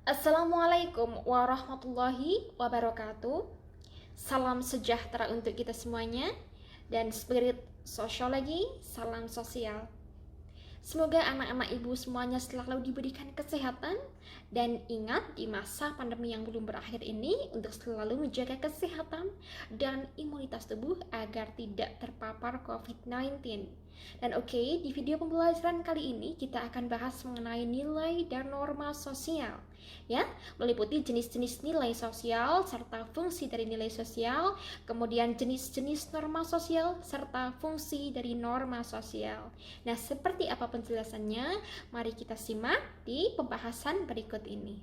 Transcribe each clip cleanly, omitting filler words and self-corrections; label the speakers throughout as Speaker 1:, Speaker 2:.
Speaker 1: Assalamualaikum warahmatullahi wabarakatuh. Salam sejahtera untuk kita semuanya dan spirit sosiologi, salam sosial. Semoga anak-anak ibu semuanya selalu diberikan kesehatan dan ingat di masa pandemi yang belum berakhir ini untuk selalu menjaga kesehatan dan imunitas tubuh agar tidak terpapar COVID-19. Dan oke, di video pembelajaran kali ini kita akan bahas mengenai nilai dan norma sosial. Ya, meliputi jenis-jenis nilai sosial serta fungsi dari nilai sosial, kemudian jenis-jenis norma sosial serta fungsi dari norma sosial. Nah, seperti apa penjelasannya? Mari kita simak di pembahasan berikut ini.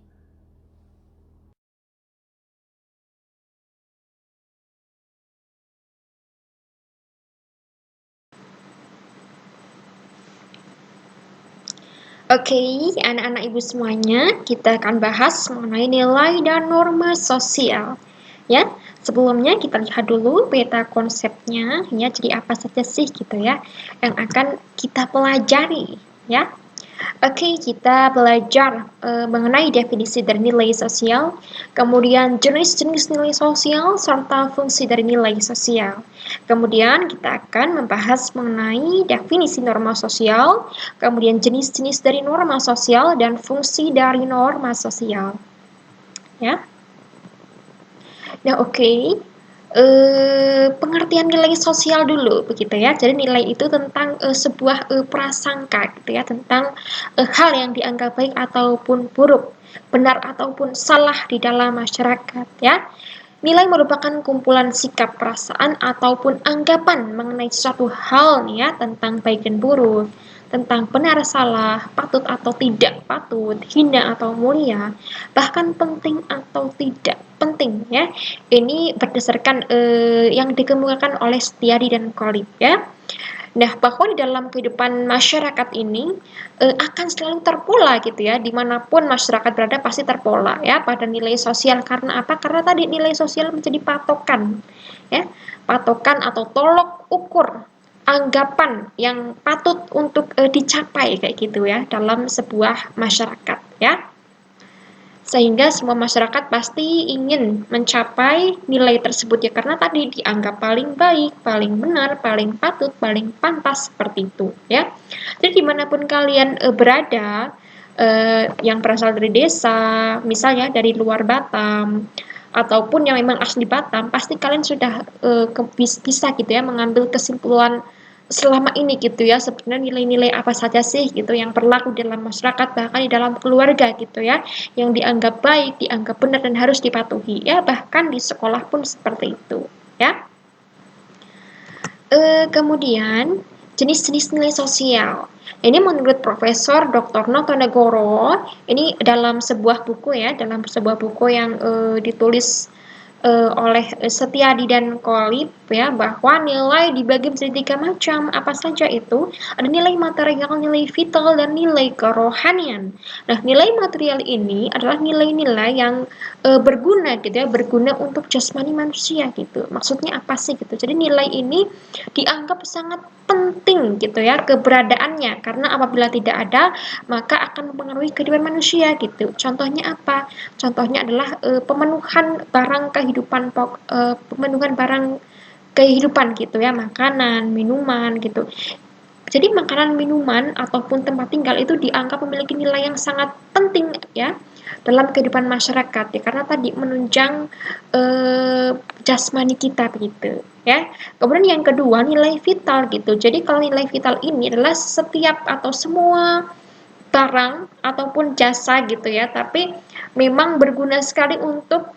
Speaker 1: Oke, anak-anak ibu semuanya, kita akan bahas mengenai nilai dan norma sosial. Ya, sebelumnya kita lihat dulu peta konsepnya, ya. Jadi apa saja sih gitu ya yang akan kita pelajari, ya. Oke, kita belajar mengenai definisi dari nilai sosial, kemudian jenis-jenis nilai sosial, serta fungsi dari nilai sosial. Kemudian kita akan membahas mengenai definisi norma sosial, kemudian jenis-jenis dari norma sosial, dan fungsi dari norma sosial. Ya. Nah, oke. Pengertian nilai sosial dulu begitu ya. Jadi nilai itu tentang sebuah prasangka gitu ya, tentang hal yang dianggap baik ataupun buruk, benar ataupun salah di dalam masyarakat ya. Nilai merupakan kumpulan sikap, perasaan ataupun anggapan mengenai suatu hal nih ya, tentang baik dan buruk, tentang benar salah, patut atau tidak patut, hina atau mulia, bahkan penting atau tidak penting ya. Ini berdasarkan yang dikemukakan oleh Setiadi dan Kolib ya. Nah, bahwa di dalam kehidupan masyarakat ini akan selalu terpola gitu ya, dimanapun masyarakat berada pasti terpola ya pada nilai sosial. Karena apa? Karena tadi nilai sosial menjadi patokan ya, patokan atau tolok ukur anggapan yang patut untuk dicapai kayak gitu ya dalam sebuah masyarakat ya. Sehingga semua masyarakat pasti ingin mencapai nilai tersebut ya, karena tadi dianggap paling baik, paling benar, paling patut, paling pantas seperti itu ya. Jadi dimanapun kalian berada, yang berasal dari desa, misalnya dari luar Batam, ataupun yang memang asli Batam, pasti kalian sudah bisa gitu ya mengambil kesimpulan selama ini gitu ya, sebenarnya nilai-nilai apa saja sih gitu yang berlaku dalam masyarakat, bahkan di dalam keluarga gitu ya, yang dianggap baik, dianggap benar dan harus dipatuhi ya, bahkan di sekolah pun seperti itu ya. Kemudian jenis-jenis nilai sosial. Ini menurut Profesor Dr. Notonegoro, ini dalam sebuah buku ya, dalam sebuah buku yang ditulis oleh Setiadi dan Kolib ya, bahwa nilai dibagi menjadi 3 macam. Apa saja itu? Ada nilai material, nilai vital, dan nilai kerohanian. Nah, nilai material ini adalah nilai-nilai yang berguna gitu ya, berguna untuk jasmani manusia gitu. Maksudnya apa sih gitu? Jadi nilai ini dianggap sangat penting gitu ya keberadaannya, karena apabila tidak ada maka akan mempengaruhi kehidupan manusia gitu. Contohnya apa? Contohnya adalah pemenuhan barang kehidupan, pemenuhan barang kehidupan gitu ya, makanan, minuman gitu. Jadi makanan, minuman ataupun tempat tinggal itu dianggap memiliki nilai yang sangat penting ya dalam kehidupan masyarakat ya, karena tadi menunjang jasmani kita begitu ya. Kemudian yang kedua nilai vital gitu. Jadi kalau nilai vital ini adalah setiap atau semua barang ataupun jasa gitu ya, tapi memang berguna sekali untuk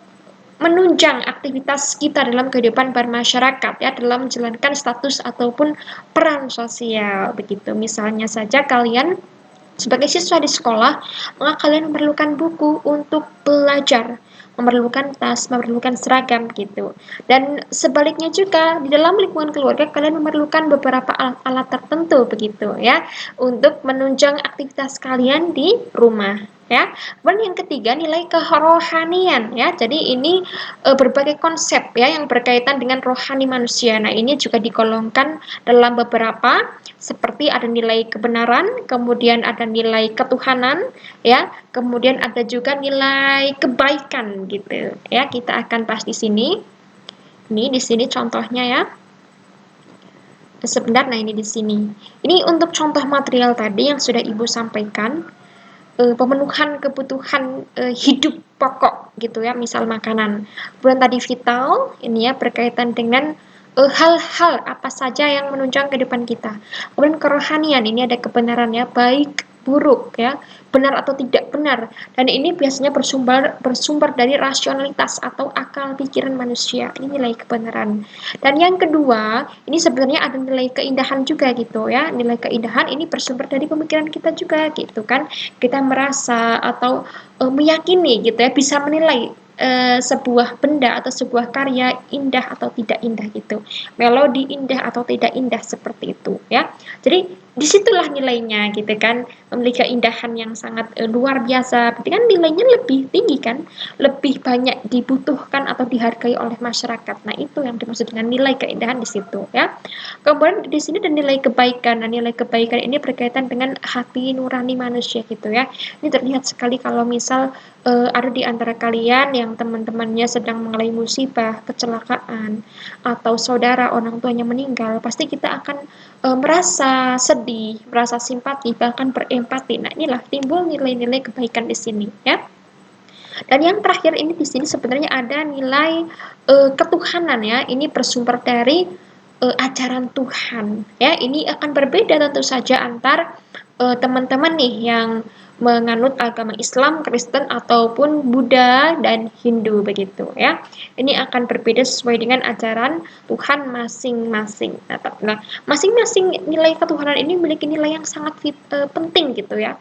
Speaker 1: menunjang aktivitas kita dalam kehidupan bermasyarakat ya, dalam menjalankan status ataupun peran sosial begitu. Misalnya saja kalian sebagai siswa di sekolah, maka kalian memerlukan buku untuk belajar, memerlukan tas, memerlukan seragam gitu. Dan sebaliknya juga di dalam lingkungan keluarga kalian memerlukan beberapa alat-alat tertentu begitu ya, untuk menunjang aktivitas kalian di rumah ya. Kemudian yang ketiga nilai kerohanian ya. Jadi ini berbagai konsep ya yang berkaitan dengan rohani manusia. Nah, ini juga digolongkan dalam beberapa seperti ada nilai kebenaran, kemudian ada nilai ketuhanan ya, kemudian ada juga nilai kebaikan gitu ya. Kita akan bahas di sini. Ini di sini contohnya ya. Sebentar, nah ini di sini. Ini untuk contoh material tadi yang sudah Ibu sampaikan, pemenuhan kebutuhan hidup pokok gitu ya, misal makanan. Kemudian tadi vital, ini ya berkaitan dengan hal-hal apa saja yang menunjang kehidupan kita. Kemudian kerohanian, ini ada kebenaran ya, baik buruk ya, benar atau tidak benar. Dan ini biasanya bersumber dari rasionalitas atau akal pikiran manusia. Ini nilai kebenaran. Dan yang kedua, ini sebenarnya ada nilai keindahan juga gitu ya. Nilai keindahan ini bersumber dari pemikiran kita juga gitu kan. Kita merasa atau meyakini gitu ya, bisa menilai sebuah benda atau sebuah karya indah atau tidak indah gitu. Melodi indah atau tidak indah seperti itu ya. Jadi disitulah nilainya gitu kan, memiliki keindahan yang sangat luar biasa. Berarti kan nilainya lebih tinggi kan, lebih banyak dibutuhkan atau dihargai oleh masyarakat. Nah, itu yang dimaksud dengan nilai keindahan di situ ya. Kemudian di sini ada nilai kebaikan. Nah, nilai kebaikan ini berkaitan dengan hati nurani manusia gitu ya. Ini terlihat sekali kalau misal ada di antara kalian yang teman-temannya sedang mengalami musibah, kecelakaan, atau saudara orang tuanya meninggal, pasti kita akan merasa sedih, merasa simpati, bahkan berempati. Nah, inilah timbul nilai-nilai kebaikan di sini ya. Dan yang terakhir ini di sini sebenarnya ada nilai ketuhanan ya. Ini bersumber dari ajaran Tuhan ya. Ini akan berbeda tentu saja antar teman-teman nih yang menganut agama Islam, Kristen ataupun Buddha dan Hindu begitu ya. Ini akan berbeda sesuai dengan ajaran Tuhan masing-masing. Nah, masing-masing nilai ketuhanan ini memiliki nilai yang sangat penting gitu ya.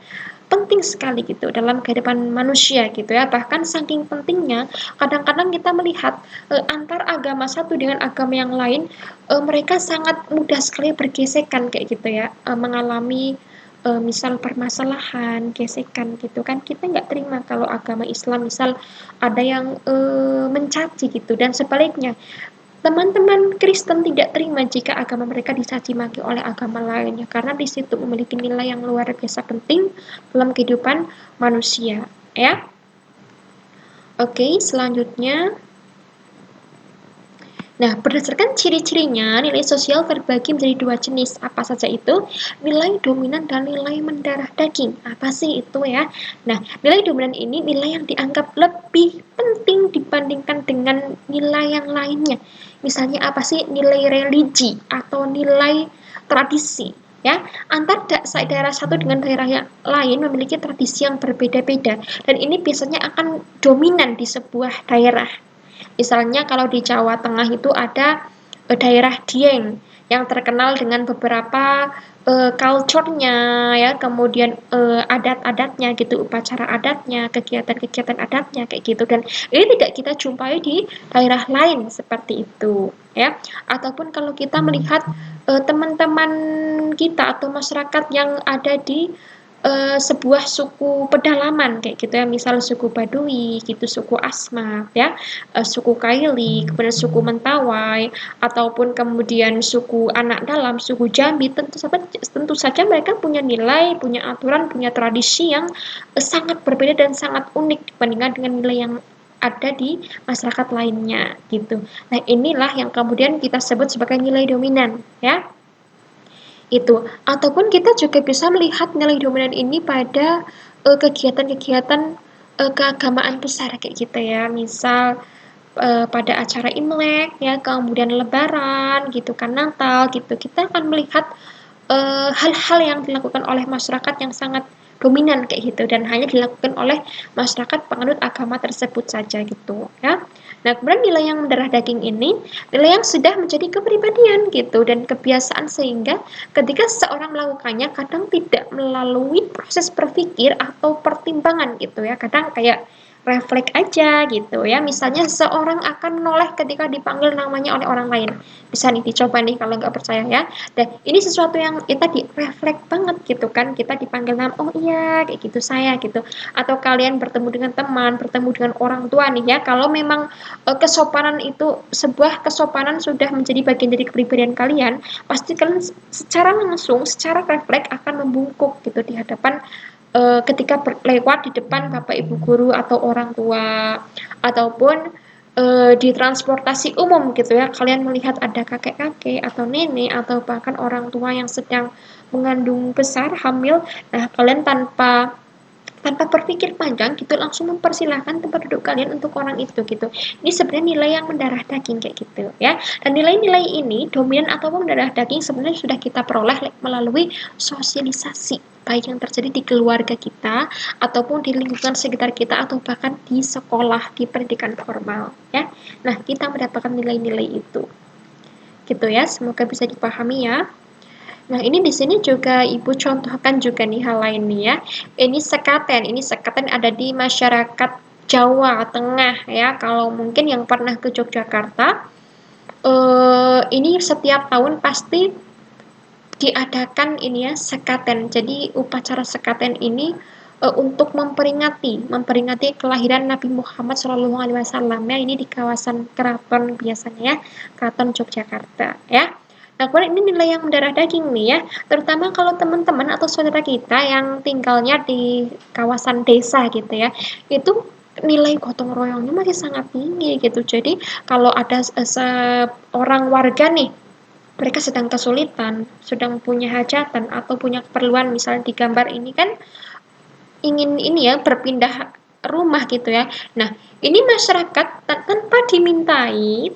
Speaker 1: Penting sekali gitu dalam kehidupan manusia gitu ya. Bahkan saking pentingnya kadang-kadang kita melihat antar agama satu dengan agama yang lain, mereka sangat mudah sekali bergesekan kayak gitu ya, mengalami misal permasalahan, gesekan gitu kan. Kita nggak terima kalau agama Islam misal ada yang mencaci gitu, dan sebaliknya teman-teman Kristen tidak terima jika agama mereka dicaci maki oleh agama lainnya, karena di situ memiliki nilai yang luar biasa penting dalam kehidupan manusia ya. Oke, selanjutnya. Nah, berdasarkan ciri-cirinya, nilai sosial terbagi menjadi dua jenis. Apa saja itu? Nilai dominan dan nilai mendarah daging. Apa sih itu ya? Nah, nilai dominan ini nilai yang dianggap lebih penting dibandingkan dengan nilai yang lainnya. Misalnya apa sih? Nilai religi atau nilai tradisi. Ya, antar daerah satu dengan daerah yang lain memiliki tradisi yang berbeda-beda, dan ini biasanya akan dominan di sebuah daerah. Misalnya kalau di Jawa Tengah itu ada daerah Dieng yang terkenal dengan beberapa culture-nya ya, kemudian adat-adatnya gitu, upacara adatnya, kegiatan-kegiatan adatnya kayak gitu, dan ini tidak kita jumpai di daerah lain seperti itu ya. Ataupun kalau kita melihat teman-teman kita atau masyarakat yang ada di sebuah suku pedalaman kayak gitu ya, misal suku Baduy gitu, suku Asmat ya, suku Kaili, kemudian suku Mentawai, ataupun kemudian suku Anak Dalam, suku Jambi, tentu saja mereka punya nilai, punya aturan, punya tradisi yang sangat berbeda dan sangat unik dibandingkan dengan nilai yang ada di masyarakat lainnya gitu. Nah, inilah yang kemudian kita sebut sebagai nilai dominan ya. Itu. Ataupun kita juga bisa melihat nilai dominan ini pada kegiatan-kegiatan keagamaan besar kayak gitu ya. Misal pada acara Imlek ya, kemudian Lebaran gitu kan, Natal gitu. Kita akan melihat hal-hal yang dilakukan oleh masyarakat yang sangat dominan kayak gitu, dan hanya dilakukan oleh masyarakat penganut agama tersebut saja gitu ya. Nah, kemudian nilai yang mendarah daging ini nilai yang sudah menjadi kepribadian gitu dan kebiasaan, sehingga ketika seseorang melakukannya kadang tidak melalui proses berpikir atau pertimbangan gitu ya. Kadang kayak refleks aja gitu ya. Misalnya seseorang akan menoleh ketika dipanggil namanya oleh orang lain. Bisa nih dicoba nih kalau nggak percaya ya. Dan ini sesuatu yang kita di refleks banget gitu kan. Kita dipanggil nama, oh iya kayak gitu saya gitu. Atau kalian bertemu dengan teman, bertemu dengan orang tua nih ya. Kalau memang kesopanan itu sebuah kesopanan sudah menjadi bagian dari kepribadian kalian, pasti kalian secara langsung, secara refleks akan membungkuk gitu di hadapan ketika lewat di depan bapak ibu guru atau orang tua ataupun di transportasi umum gitu ya, kalian melihat ada kakek-kakek atau nenek atau bahkan orang tua yang sedang mengandung besar hamil, nah kalian tanpa tanpa berpikir panjang gitu langsung mempersilahkan tempat duduk kalian untuk orang itu gitu. Ini sebenarnya nilai yang mendarah daging kayak gitu ya. Dan nilai-nilai ini dominan ataupun mendarah daging sebenarnya sudah kita peroleh melalui sosialisasi baik yang terjadi di keluarga kita ataupun di lingkungan sekitar kita atau bahkan di sekolah di pendidikan formal ya. Nah, kita mendapatkan nilai-nilai itu. Gitu ya. Semoga bisa dipahami ya. Nah, ini di sini juga Ibu contohkan juga nih hal lain nih ya. Ini sekaten ada di masyarakat Jawa Tengah ya. Kalau mungkin yang pernah ke Yogyakarta, ini setiap tahun pasti diadakan ini ya sekaten. Jadi upacara sekaten ini untuk memperingati kelahiran Nabi Muhammad SAW ya. Ini di kawasan keraton biasanya ya, keraton Yogyakarta ya. Nah, kemudian ini nilai yang mendarah daging nih ya, terutama kalau teman-teman atau saudara kita yang tinggalnya di kawasan desa gitu ya, itu nilai gotong royongnya masih sangat tinggi gitu. Jadi kalau ada seorang warga nih, mereka sedang kesulitan, sedang punya hajatan atau punya keperluan, misalnya di gambar ini kan ingin ini ya berpindah rumah gitu ya. Nah, ini masyarakat tanpa dimintai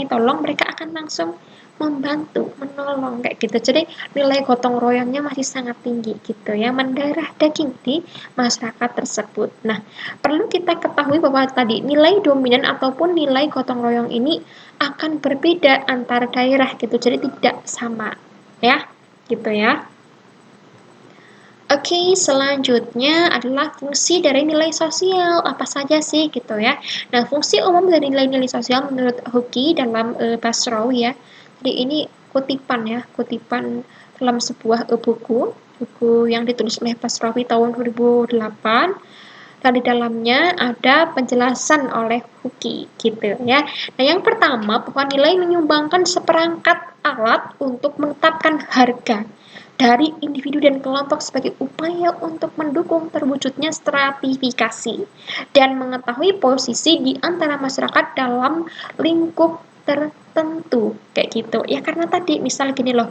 Speaker 1: tolong mereka akan langsung membantu, menolong kayak gitu. Jadi nilai gotong royongnya masih sangat tinggi gitu ya, mendarah daging di masyarakat tersebut. Nah, perlu kita ketahui bahwa tadi nilai dominan ataupun nilai gotong royong ini akan berbeda antar daerah gitu. Jadi tidak sama ya, gitu ya. Oke, selanjutnya adalah fungsi dari nilai sosial. Apa saja sih gitu ya. Nah, fungsi umum dari nilai-nilai sosial menurut Huki dalam Basrawi ya. Jadi ini kutipan ya, kutipan dalam sebuah buku yang ditulis oleh Basrawi tahun 2008. Dan di dalamnya ada penjelasan oleh Huki gitu ya. Nah, yang pertama bahwa nilai menyumbangkan seperangkat alat untuk menetapkan harga dari individu dan kelompok sebagai upaya untuk mendukung terwujudnya stratifikasi dan mengetahui posisi di antara masyarakat dalam lingkup tertentu kayak gitu ya. Karena tadi misal gini loh,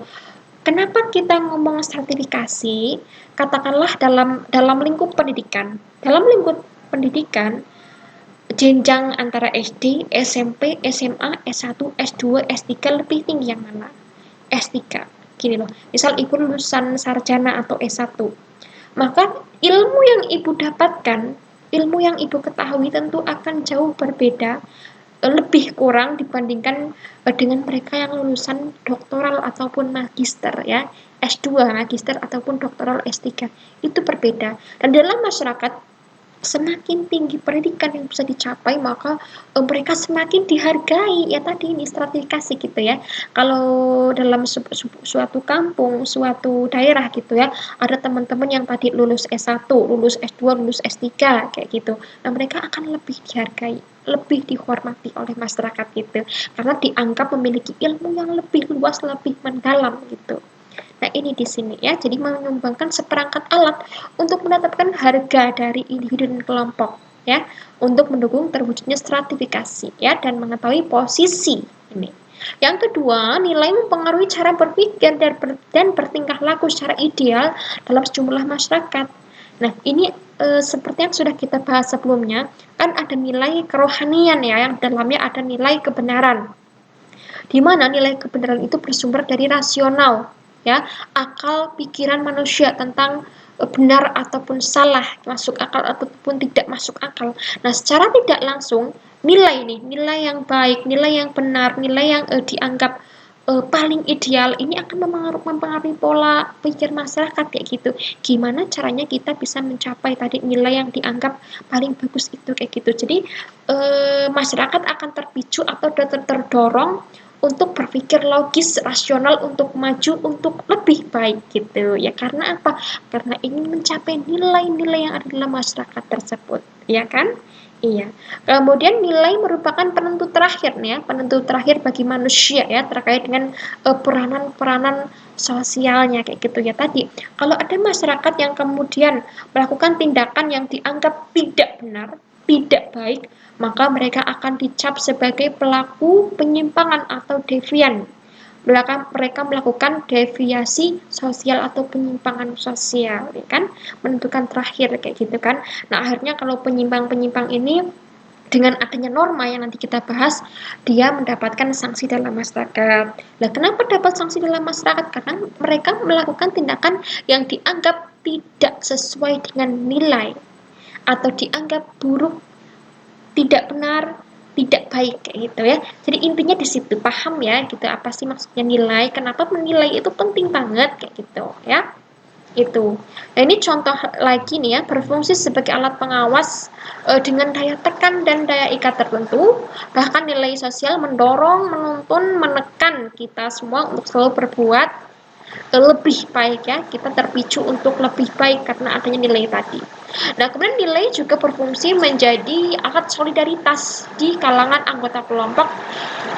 Speaker 1: kenapa kita ngomong stratifikasi, katakanlah dalam lingkup pendidikan jenjang antara SD, SMP, SMA, S1, S2, S3 lebih tinggi yang mana? S3. Gini loh, misal ibu lulusan sarjana atau S1, maka ilmu yang ibu dapatkan, ilmu yang ibu ketahui tentu akan jauh berbeda, lebih kurang dibandingkan dengan mereka yang lulusan doktoral ataupun magister ya, S2, magister ataupun doktoral S3. Itu berbeda. Dan dalam masyarakat semakin tinggi pendidikan yang bisa dicapai maka mereka semakin dihargai ya, tadi ini stratifikasi gitu ya. Kalau dalam suatu kampung, suatu daerah gitu ya, ada teman-teman yang tadi lulus S1, lulus S2, lulus S3 kayak gitu. Nah, mereka akan lebih dihargai, lebih dihormati oleh masyarakat gitu karena dianggap memiliki ilmu yang lebih luas, lebih mendalam gitu. Nah, ini di sini ya, jadi menyumbangkan seperangkat alat untuk menetapkan harga dari individu dan kelompok ya, untuk mendukung terwujudnya stratifikasi ya dan mengetahui posisi ini. Yang kedua, nilai mempengaruhi cara berpikir dan bertingkah laku secara ideal dalam sejumlah masyarakat. Nah, ini seperti yang sudah kita bahas sebelumnya, kan ada nilai kerohanian ya, yang dalamnya ada nilai kebenaran. Di mana nilai kebenaran itu bersumber dari rasional, ya, akal pikiran manusia tentang benar ataupun salah, masuk akal ataupun tidak masuk akal. Nah, secara tidak langsung nilai yang baik, nilai yang benar, nilai yang dianggap paling ideal ini akan mempengaruhi pola pikir masyarakat kayak gitu. Gimana caranya kita bisa mencapai tadi nilai yang dianggap paling bagus itu kayak gitu. Jadi masyarakat akan terpicu atau terdorong untuk berpikir logis, rasional, untuk maju, untuk lebih baik gitu ya. Karena apa? Karena ingin mencapai nilai-nilai yang ada dalam masyarakat tersebut, ya kan? Iya. Kemudian nilai merupakan penentu terakhir nih ya, penentu terakhir bagi manusia ya terkait dengan peranan-peranan sosialnya kayak gitu ya tadi. Kalau ada masyarakat yang kemudian melakukan tindakan yang dianggap tidak benar, tidak baik, maka mereka akan dicap sebagai pelaku penyimpangan atau devian. Mereka melakukan deviasi sosial atau penyimpangan sosial, ya kan? Menentukan terakhir kayak gitu kan. Nah, akhirnya kalau penyimpang-penyimpang ini dengan adanya norma yang nanti kita bahas, dia mendapatkan sanksi dalam masyarakat. Nah, kenapa dapat sanksi dalam masyarakat? Karena mereka melakukan tindakan yang dianggap tidak sesuai dengan nilai atau dianggap buruk, tidak benar, tidak baik kayak gitu ya. Jadi intinya di situ paham ya gitu apa sih maksudnya nilai, kenapa menilai itu penting banget kayak gitu ya. Itu. Nah, ini contoh lagi nih ya, berfungsi sebagai alat pengawas dengan daya tekan dan daya ikat tertentu. Bahkan nilai sosial mendorong, menuntun, menekan kita semua untuk selalu berbuat lebih baik ya. Kita terpicu untuk lebih baik karena adanya nilai tadi. Nah, kemudian nilai juga berfungsi menjadi alat solidaritas di kalangan anggota kelompok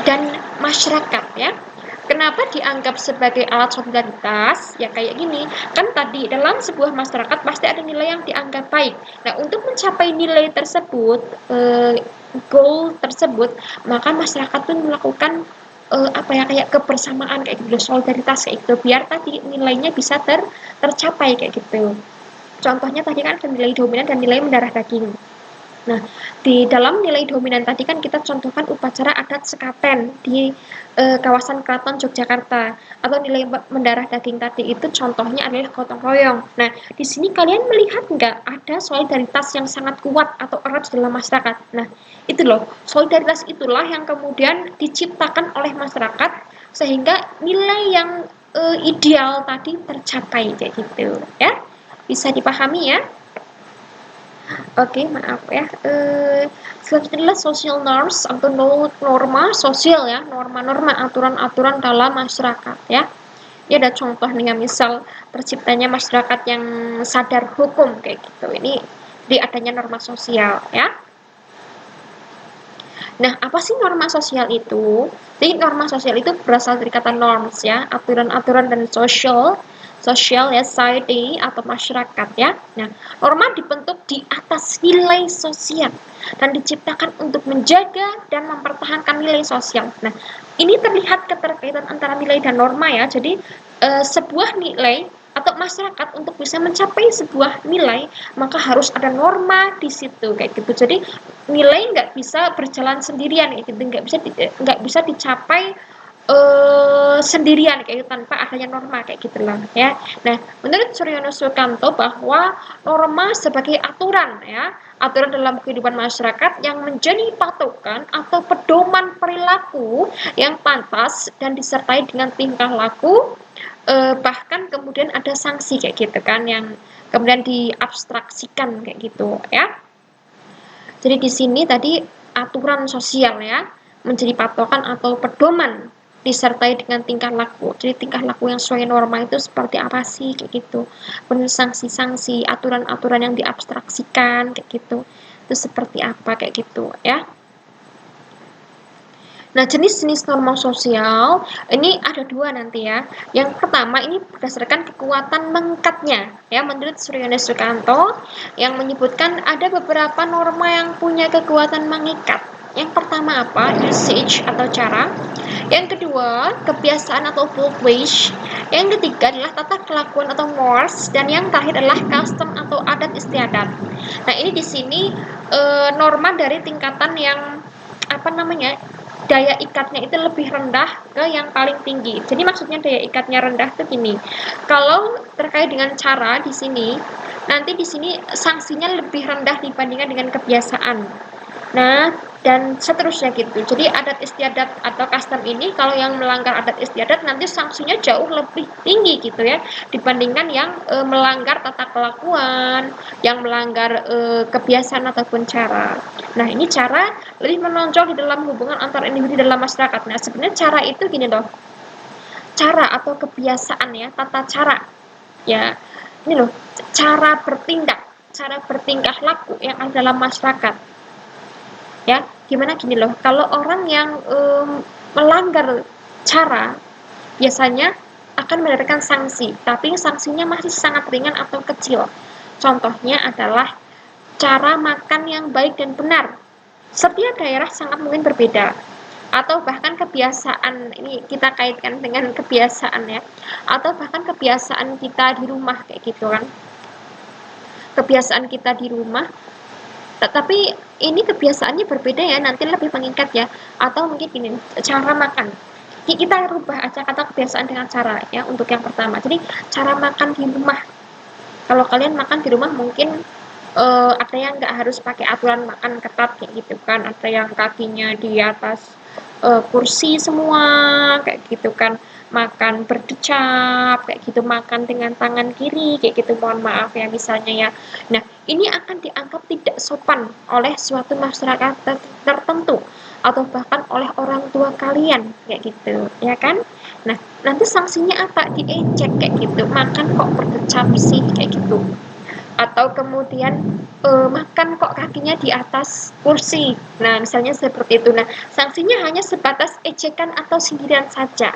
Speaker 1: dan masyarakat ya. Kenapa dianggap sebagai alat solidaritas? Ya kayak gini, kan tadi dalam sebuah masyarakat pasti ada nilai yang dianggap baik. Nah, untuk mencapai nilai tersebut, goal tersebut, maka masyarakat pun melakukan apa ya kayak kebersamaan kayak gitu, solidaritas kayak gitu, biar tadi nilainya bisa tercapai kayak gitu. Contohnya tadi kan ada nilai dominan dan nilai mendarah daging. Nah, di dalam nilai dominan tadi kan kita contohkan upacara adat sekaten di kawasan Keraton Yogyakarta, atau nilai mendarah daging tadi itu contohnya adalah gotong royong. Nah, di sini kalian melihat nggak ada solidaritas yang sangat kuat atau erat dalam masyarakat. Nah, itu loh, solidaritas itulah yang kemudian diciptakan oleh masyarakat sehingga nilai yang ideal tadi tercapai kayak gitu ya. Bisa dipahami ya? Oke, maaf ya. Selanjutnya adalah social norms atau norma sosial ya, norma-norma, aturan-aturan dalam masyarakat ya. Ini ada contoh nih ya, misal terciptanya masyarakat yang sadar hukum kayak gitu. Ini di adanya norma sosial ya. Nah, apa sih norma sosial itu? Jadi norma sosial itu berasal dari kata norms ya, aturan-aturan dan sosial ya, society atau masyarakat ya. Nah, norma dibentuk di atas nilai sosial dan diciptakan untuk menjaga dan mempertahankan nilai sosial. Nah, ini terlihat keterkaitan antara nilai dan norma ya. Jadi sebuah nilai atau masyarakat untuk bisa mencapai sebuah nilai maka harus ada norma di situ kayak gitu. Jadi nilai nggak bisa berjalan sendirian kayak gitu, nggak bisa dicapai sendirian kayak gitu, tanpa adanya norma kayak gitu lah ya. Nah, menurut Suryono Sukanto bahwa norma sebagai aturan ya, aturan dalam kehidupan masyarakat yang menjadi patokan atau pedoman perilaku yang pantas dan disertai dengan tingkah laku, bahkan kemudian ada sanksi kayak gitu kan yang kemudian diabstraksikan kayak gitu ya. Jadi di sini tadi aturan sosial ya menjadi patokan atau pedoman disertai dengan tingkah laku. Jadi tingkah laku yang sesuai norma itu seperti apa sih kayak gitu. Kemudian sanksi-sanksi, aturan-aturan yang diabstraksikan kayak gitu. Itu seperti apa kayak gitu ya. Nah, jenis-jenis norma sosial ini ada dua nanti ya. Yang pertama ini berdasarkan kekuatan mengikatnya ya, menurut Suryono Sukanto yang menyebutkan ada beberapa norma yang punya kekuatan mengikat. Yang pertama apa? Usage atau cara. Yang kedua, kebiasaan atau vocation. Yang ketiga adalah tata kelakuan atau mores, dan yang terakhir adalah custom atau adat istiadat. Nah, ini di sini norma dari tingkatan yang apa namanya? Daya ikatnya itu lebih rendah ke yang paling tinggi. Jadi maksudnya daya ikatnya rendah itu gini. Kalau terkait dengan cara di sini, nanti di sini sanksinya lebih rendah dibandingkan dengan kebiasaan. Nah, dan seterusnya gitu. Jadi adat istiadat atau custom ini kalau yang melanggar adat istiadat nanti sanksinya jauh lebih tinggi gitu ya dibandingkan yang melanggar tata kelakuan, yang melanggar kebiasaan ataupun cara. Nah, ini cara lebih menonjol di dalam hubungan antar individu dalam masyarakat. Nah, sebenarnya cara itu gini loh. Cara atau kebiasaan ya, tata cara. Ya, ini loh, cara bertingkah laku yang ada dalam masyarakat ya gimana gini loh kalau orang yang melanggar cara biasanya akan mendapatkan sanksi tapi sanksinya masih sangat ringan atau kecil contohnya adalah cara makan yang baik dan benar setiap daerah sangat mungkin berbeda atau bahkan kebiasaan ini kita kaitkan dengan kebiasaan ya atau bahkan kebiasaan kita di rumah kayak gitu kan kebiasaan kita di rumah tapi ini kebiasaannya berbeda ya, nanti lebih meningkat ya. Atau mungkin gini, cara makan. Kita rubah aja kata kebiasaan dengan cara ya untuk yang pertama. Jadi cara makan di rumah. Kalau kalian makan di rumah mungkin ada yang nggak harus pakai aturan makan ketat kayak gitu kan. Ada yang kakinya di atas kursi semua kayak gitu kan. Makan berdecap kayak gitu, makan dengan tangan kiri kayak gitu. Mohon maaf ya misalnya ya. Nah, ini akan dianggap tidak sopan oleh suatu masyarakat tertentu atau bahkan oleh orang tua kalian kayak gitu, ya kan? Nah, nanti sanksinya apa? Diejek kayak gitu. Makan kok berdecap sih kayak gitu. Atau kemudian makan kok kakinya di atas kursi. Nah, misalnya seperti itu. Nah, sanksinya hanya sebatas ejekan atau sindiran saja.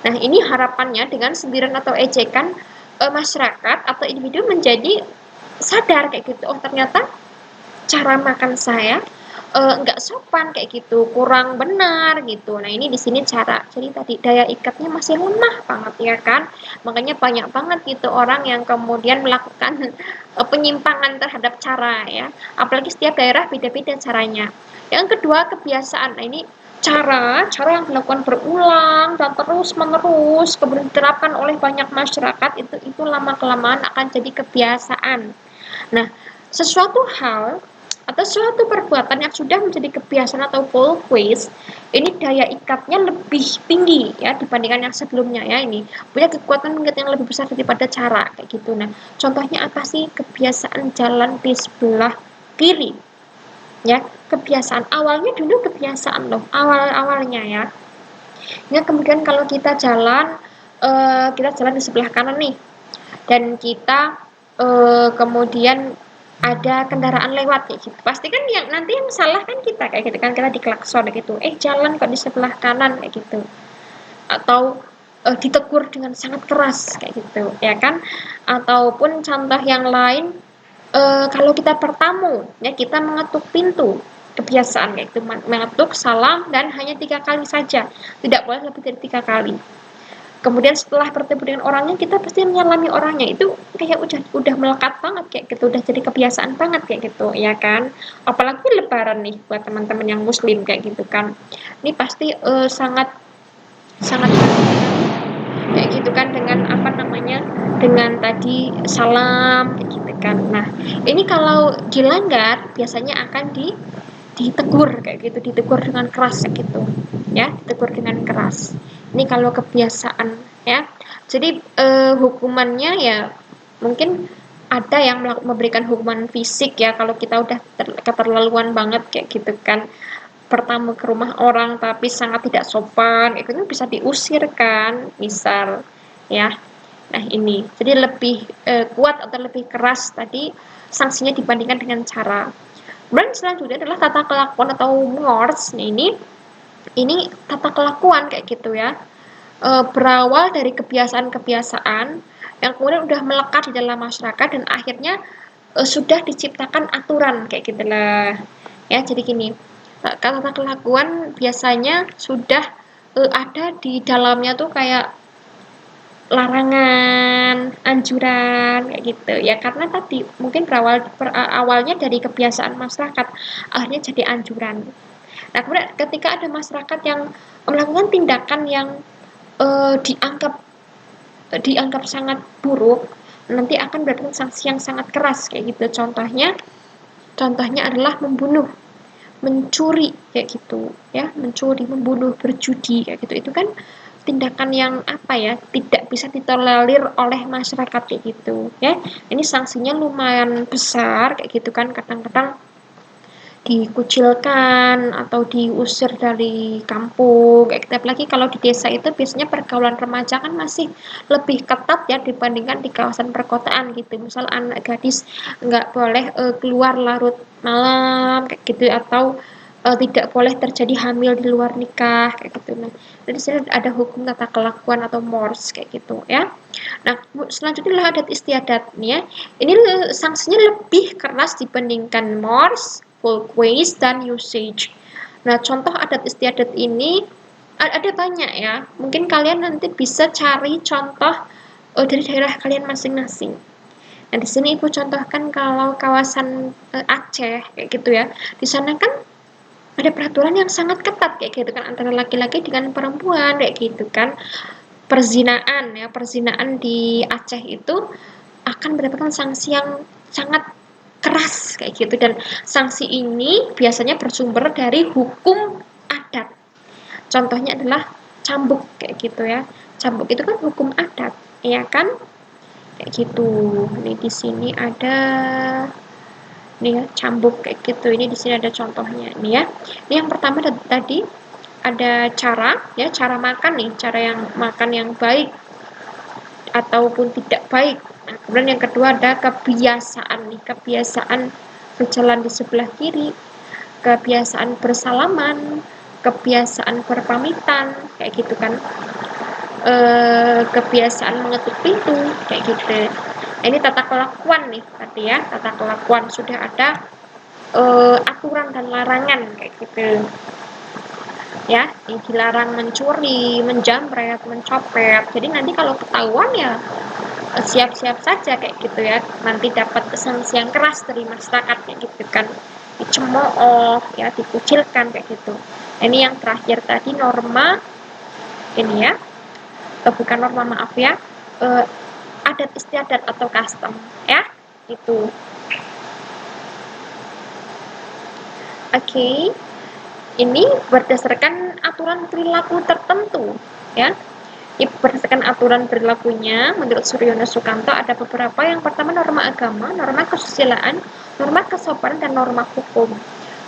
Speaker 1: Nah, ini harapannya dengan sindiran atau ejekan masyarakat atau individu menjadi sadar kayak gitu. Oh, ternyata cara makan saya nggak sopan kayak gitu, kurang benar gitu. Nah, ini di sini cara. Jadi tadi daya ikatnya masih lemah banget ya kan. Makanya banyak banget gitu orang yang kemudian melakukan penyimpangan terhadap cara ya. Apalagi setiap daerah beda-beda caranya. Yang kedua, kebiasaan. Nah, ini cara yang dilakukan berulang dan terus menerus kemudian diterapkan oleh banyak masyarakat itu lama kelamaan akan jadi kebiasaan. Nah, sesuatu hal atau suatu perbuatan yang sudah menjadi kebiasaan atau always ini daya ikatnya lebih tinggi ya dibandingkan yang sebelumnya ya ini punya kekuatan mengikat yang lebih besar daripada cara kayak gitu. Nah, contohnya apa sih? Kebiasaan jalan di sebelah kiri ya kebiasaan awalnya dulu kebiasaan loh awalnya ya kemudian kalau kita jalan di sebelah kanan nih dan kita kemudian ada kendaraan lewat kayak gitu pasti kan yang nanti yang salah kan kita kayak gitu kan kita diklakson gitu jalan kok di sebelah kanan kayak gitu atau ditegur dengan sangat keras kayak gitu ya kan ataupun contoh yang lain kalau kita bertamu ya kita mengetuk pintu kebiasaan kayak itu mengetuk salam dan hanya 3 kali saja tidak boleh lebih dari 3 kali kemudian setelah bertemu dengan orangnya kita pasti menyalami orangnya itu kayak udah melekat banget kayak gitu udah jadi kebiasaan banget kayak gitu ya kan apalagi lebaran nih buat teman-teman yang muslim kayak gitu kan ini pasti sangat sangat kayak gitu kan dengan apa namanya dengan tadi salam kayak gitu kan. Nah, ini kalau dilanggar biasanya akan ditegur kayak gitu, ditegur dengan keras kayak gitu. Ya, ditegur dengan keras. Ini kalau kebiasaan ya. Jadi hukumannya ya mungkin ada yang memberikan hukuman fisik ya kalau kita udah keterlaluan banget kayak gitu kan pertama ke rumah orang tapi sangat tidak sopan itu kan bisa diusir kan misal ya nah ini jadi lebih kuat atau lebih keras tadi sanksinya dibandingkan dengan cara kemudian selanjutnya adalah tata kelakuan atau mores nah ini tata kelakuan kayak gitu ya berawal dari kebiasaan-kebiasaan yang kemudian udah melekat di dalam masyarakat dan akhirnya sudah diciptakan aturan kayak gitulah ya jadi gini tata kelakuan biasanya sudah ada di dalamnya tuh kayak larangan, anjuran kayak gitu ya karena tadi mungkin awalnya dari kebiasaan masyarakat akhirnya jadi anjuran. Nah kemudian ketika ada masyarakat yang melakukan tindakan yang dianggap sangat buruk nanti akan mendapatkan sanksi yang sangat keras kayak gitu contohnya adalah membunuh mencuri kayak gitu ya, mencuri, membunuh, berjudi kayak gitu. Itu kan tindakan yang apa ya, tidak bisa ditolerir oleh masyarakat kayak gitu ya. Ini sanksinya lumayan besar kayak gitu kan, kadang-kadang dikucilkan atau diusir dari kampung kayak gitu. Apalagi kalau di desa itu biasanya pergaulan remaja kan masih lebih ketat ya dibandingkan di kawasan perkotaan gitu. Misal anak gadis nggak boleh keluar larut malam kayak gitu, atau tidak boleh terjadi hamil di luar nikah kayak gitu. Nah, jadi di sini ada hukum tata kelakuan atau mores kayak gitu ya. Nah, selanjutnya adalah adat istiadat nih ya. Ini sanksinya lebih keras dibandingkan mores, folkways, dan usage. Nah, contoh adat istiadat ini ada banyak ya. Mungkin kalian nanti bisa cari contoh dari daerah kalian masing-masing. Nah, di sini Ibu contohkan kalau kawasan Aceh kayak gitu ya. Di sana kan ada peraturan yang sangat ketat kayak gitu kan, antara laki-laki dengan perempuan kayak gitu kan. Perzinaan ya, perzinaan di Aceh itu akan mendapatkan sanksi yang sangat keras kayak gitu, dan sanksi ini biasanya bersumber dari hukum adat. Contohnya adalah cambuk kayak gitu ya. Cambuk itu kan hukum adat, ya kan? Kayak gitu. Ini di sini ada nih ya, cambuk kayak gitu. Ini di sini ada contohnya nih ya. Ini yang pertama tadi ada cara ya, cara makan nih, cara yang makan yang baik ataupun tidak baik. Nah, kemudian yang kedua ada kebiasaan nih, kebiasaan berjalan di sebelah kiri, kebiasaan bersalaman, kebiasaan berpamitan kayak gitu kan, kebiasaan mengetuk pintu kayak gitu. Ini tata kelakuan nih tadi ya, tata kelakuan sudah ada aturan dan larangan kayak gitu ya. Yang dilarang mencuri, menjamret, mencopet. Jadi nanti kalau ketahuan ya siap-siap saja kayak gitu ya, nanti dapat sanksi yang keras dari masyarakat kayak gitu kan, dicemooh ya, dikucilkan kayak gitu. Ini yang terakhir tadi norma ini ya, bukan norma, maaf ya, adat istiadat atau custom ya itu. Oke, ini berdasarkan aturan perilaku tertentu ya. Berdasarkan aturan perilakunya, menurut Suryono Sukanto ada beberapa. Yang pertama norma agama, norma kesusilaan, norma kesopanan, dan norma hukum.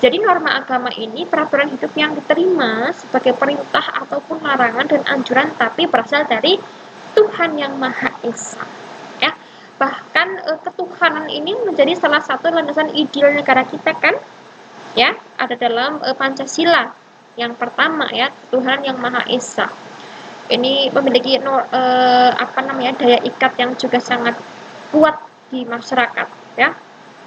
Speaker 1: Jadi norma agama ini peraturan hidup yang diterima sebagai perintah ataupun larangan dan anjuran, tapi berasal dari Tuhan Yang Maha Esa. Ya, bahkan ketuhanan ini menjadi salah satu landasan ideal negara kita kan? Ya, ada dalam Pancasila yang pertama ya, Tuhan Yang Maha Esa. Ini memiliki daya ikat yang juga sangat kuat di masyarakat ya,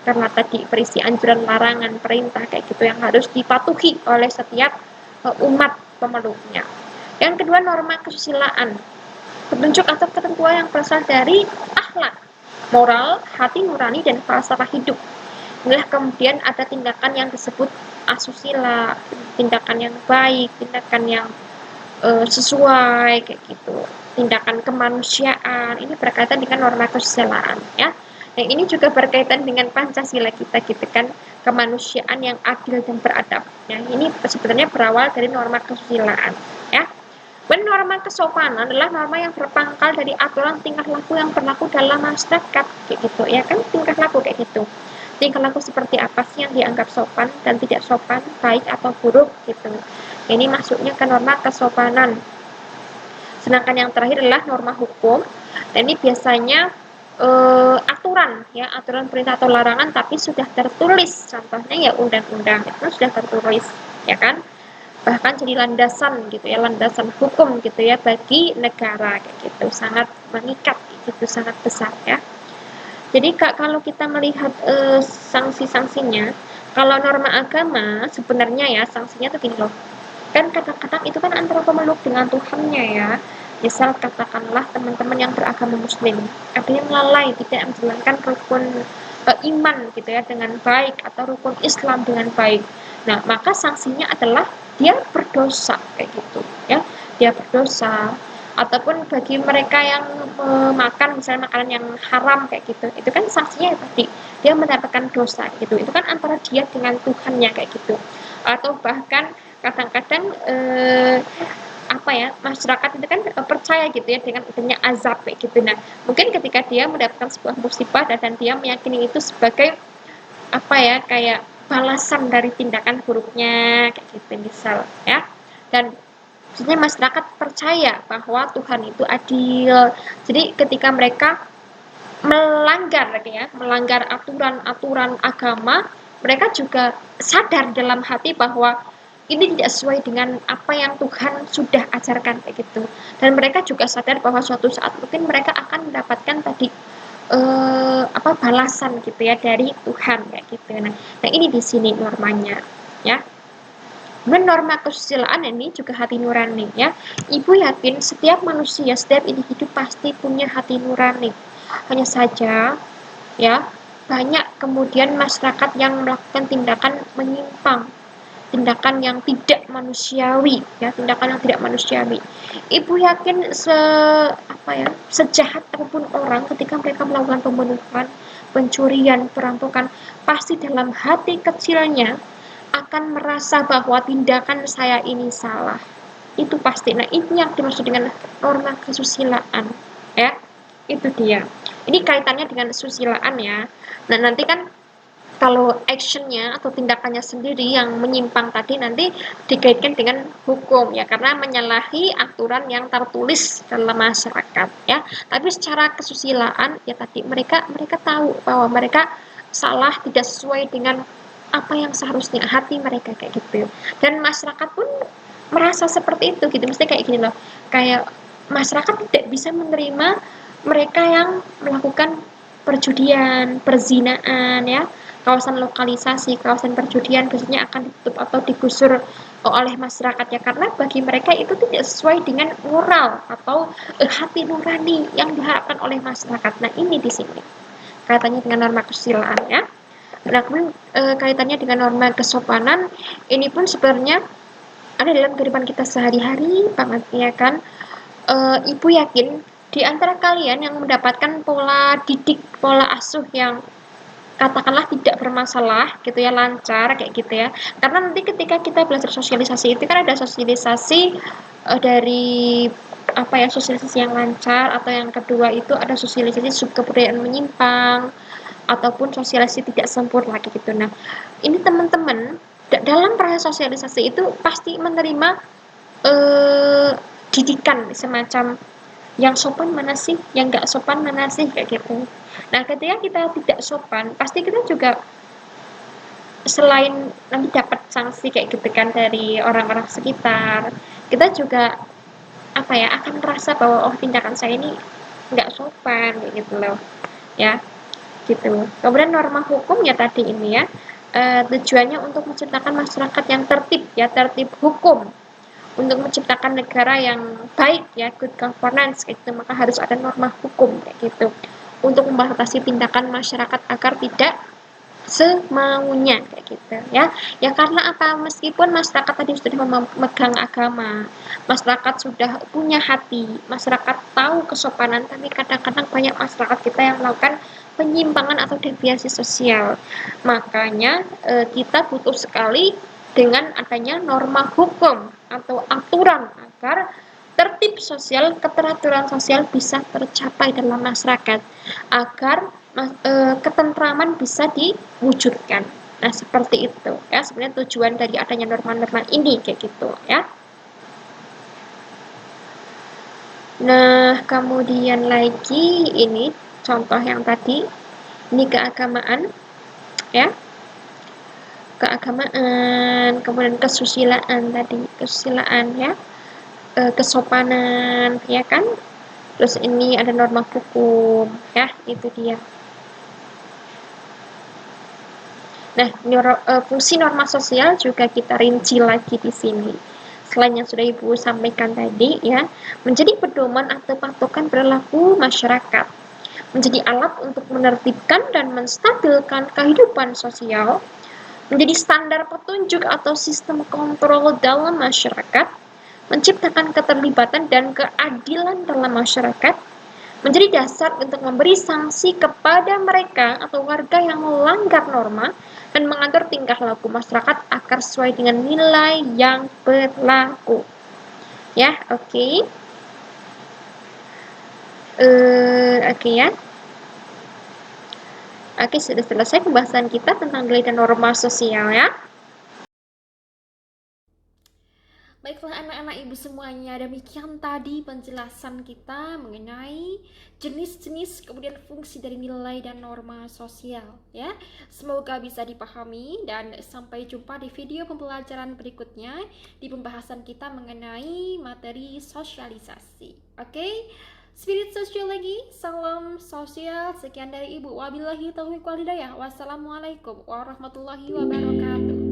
Speaker 1: karena tadi berisi anjuran, larangan, perintah kayak gitu yang harus dipatuhi oleh setiap umat pemeluknya. Yang kedua norma kesusilaan, petunjuk atau ketentuan yang berasal dari akhlak, moral, hati nurani, dan falsafah hidup. Inilah kemudian ada tindakan yang disebut asusila, tindakan yang baik, tindakan yang sesuai kayak gitu, tindakan kemanusiaan. Ini berkaitan dengan norma kesusilaan ya. Yang ini juga berkaitan dengan Pancasila kita gitu kan, kemanusiaan yang adil dan beradab ya. Ini sebenarnya berawal dari norma kesusilaan ya. Dan norma kesopanan adalah norma yang berpangkal dari aturan tingkah laku yang berlaku dalam masyarakat kayak gitu ya kan, tingkah laku kayak gitu. Tingkah laku seperti apa sih yang dianggap sopan dan tidak sopan, baik atau buruk gitu. Ini masuknya ke norma kesopanan. Sedangkan yang terakhir adalah norma hukum. Dan ini biasanya aturan ya, aturan perintah atau larangan tapi sudah tertulis. Contohnya ya undang-undang itu sudah tertulis ya kan. Bahkan jadi landasan gitu ya, landasan hukum gitu ya bagi negara kayak gitu. Sangat mengikat gitu, sangat besar ya. Jadi kalau kita melihat sanksi-sanksinya, kalau norma agama sebenarnya ya sanksinya tuh gini loh. Kan kadang-kadang itu kan antara pemeluk dengan Tuhannya ya. Misal katakanlah teman-teman yang beragama muslim, ada yang lalai tidak menjalankan rukun iman gitu ya dengan baik, atau rukun Islam dengan baik. Nah, maka sanksinya adalah dia berdosa kayak gitu ya. Dia berdosa, ataupun bagi mereka yang memakan misalnya makanan yang haram kayak gitu, itu kan sanksinya ya tadi dia mendapatkan dosa gitu, itu kan antara dia dengan Tuhannya kayak gitu. Atau bahkan kadang-kadang apa ya, masyarakat itu kan percaya gitu ya dengan adanya azab kayak gitu. Nah, mungkin ketika dia mendapatkan sebuah musibah dan dia meyakini itu sebagai apa ya, kayak balasan dari tindakan buruknya kayak gitu misal ya. Dan maksudnya masyarakat percaya bahwa Tuhan itu adil. Jadi ketika mereka melanggar ya, melanggar aturan-aturan agama, mereka juga sadar dalam hati bahwa ini tidak sesuai dengan apa yang Tuhan sudah ajarkan kayak gitu. Dan mereka juga sadar bahwa suatu saat mungkin mereka akan mendapatkan tadi apa balasan gitu ya dari Tuhan kayak gitu. Nah ini di sini normanya ya. Kemudian norma kesusilaan ini juga hati nurani ya. Ibu yakin setiap manusia, setiap individu pasti punya hati nurani. Hanya saja ya, banyak kemudian masyarakat yang melakukan tindakan menyimpang, tindakan yang tidak manusiawi ya, tindakan yang tidak manusiawi. Ibu yakin apa ya, sejahat apapun orang ketika mereka melakukan pembunuhan, pencurian, perampokan, pasti dalam hati kecilnya akan merasa bahwa tindakan saya ini salah. Itu pasti. Nah, itu yang dimaksud dengan norma kesusilaan ya. Itu dia. Ini kaitannya dengan kesusilaan ya. Nah, nanti kan kalau actionnya atau tindakannya sendiri yang menyimpang tadi nanti dikaitkan dengan hukum ya, karena menyalahi aturan yang tertulis dalam masyarakat ya. Tapi secara kesusilaan ya tadi mereka tahu bahwa mereka salah, tidak sesuai dengan apa yang seharusnya hati mereka kayak gitu. Dan masyarakat pun merasa seperti itu gitu. Mesti kayak gini loh. Kayak masyarakat tidak bisa menerima mereka yang melakukan perjudian, perzinaan ya. Kawasan lokalisasi, kawasan perjudian biasanya akan ditutup atau digusur oleh masyarakat ya, karena bagi mereka itu tidak sesuai dengan moral atau hati nurani yang diharapkan oleh masyarakat. Nah, ini di sini kaitannya dengan norma kesusilaan ya. Nah, kemudian kaitannya dengan norma kesopanan ini pun sebenarnya ada dalam kehidupan kita sehari-hari banget ya kan. Ibu yakin di antara kalian yang mendapatkan pola didik, pola asuh yang katakanlah tidak bermasalah gitu ya, lancar kayak gitu ya, karena nanti ketika kita belajar sosialisasi itu kan ada sosialisasi dari apa ya, sosialisasi yang lancar, atau yang kedua itu ada sosialisasi subkebudayaan menyimpang ataupun sosialisasi tidak sempurna kayak gitu. Nah ini teman-teman dalam proses sosialisasi itu pasti menerima didikan semacam yang sopan mana sih, yang nggak sopan mana sih kayak gitu. Nah ketika kita tidak sopan pasti kita juga selain nanti dapat sanksi kayak gitu kan dari orang-orang sekitar, kita juga apa ya, akan merasa bahwa oh tindakan saya ini nggak sopan kayak gitu loh ya gitu. Kemudian norma hukum ya tadi ini ya, tujuannya untuk menciptakan masyarakat yang tertib ya, tertib hukum, untuk menciptakan negara yang baik ya, good governance gitu, maka harus ada norma hukum kayak gitu untuk membatasi tindakan masyarakat agar tidak semaunya kayak gitu ya. Ya karena apa, meskipun masyarakat tadi sudah memegang agama, masyarakat sudah punya hati, masyarakat tahu kesopanan, tapi kadang-kadang banyak masyarakat kita yang melakukan penyimpangan atau deviasi sosial. Makanya kita butuh sekali dengan adanya norma hukum atau aturan agar tertib sosial, keteraturan sosial bisa tercapai dalam masyarakat, agar ketentraman bisa diwujudkan. Nah, seperti itu ya sebenarnya tujuan dari adanya norma-norma ini kayak gitu ya. Nah, kemudian lagi ini contoh yang tadi, ini keagamaan ya. Keagamaan, kemudian kesusilaan tadi, kesusilaan ya, kesopanan ya kan. Terus ini ada norma hukum ya, itu dia. Nah, fungsi norma sosial juga kita rinci lagi di sini. Selain yang sudah Ibu sampaikan tadi ya, menjadi pedoman atau patokan perilaku masyarakat, menjadi alat untuk menertibkan dan menstabilkan kehidupan sosial, menjadi standar petunjuk atau sistem kontrol dalam masyarakat, menciptakan keterlibatan dan keadilan dalam masyarakat, menjadi dasar untuk memberi sanksi kepada mereka atau warga yang melanggar norma dan mengatur tingkah laku masyarakat agar sesuai dengan nilai yang berlaku. Ya, oke. Oke ya. Oke, sudah selesai pembahasan kita tentang nilai dan norma sosial ya. Baiklah anak-anak ibu semuanya, demikian tadi penjelasan kita mengenai jenis-jenis kemudian fungsi dari nilai dan norma sosial ya. Semoga bisa dipahami dan sampai jumpa di video pembelajaran berikutnya di pembahasan kita mengenai materi sosialisasi. Oke? Spirit sosial lagi, salam sosial. Sekian dari Ibu. Wabillahi taufiq wal hidayah. Wassalamualaikum warahmatullahi wabarakatuh.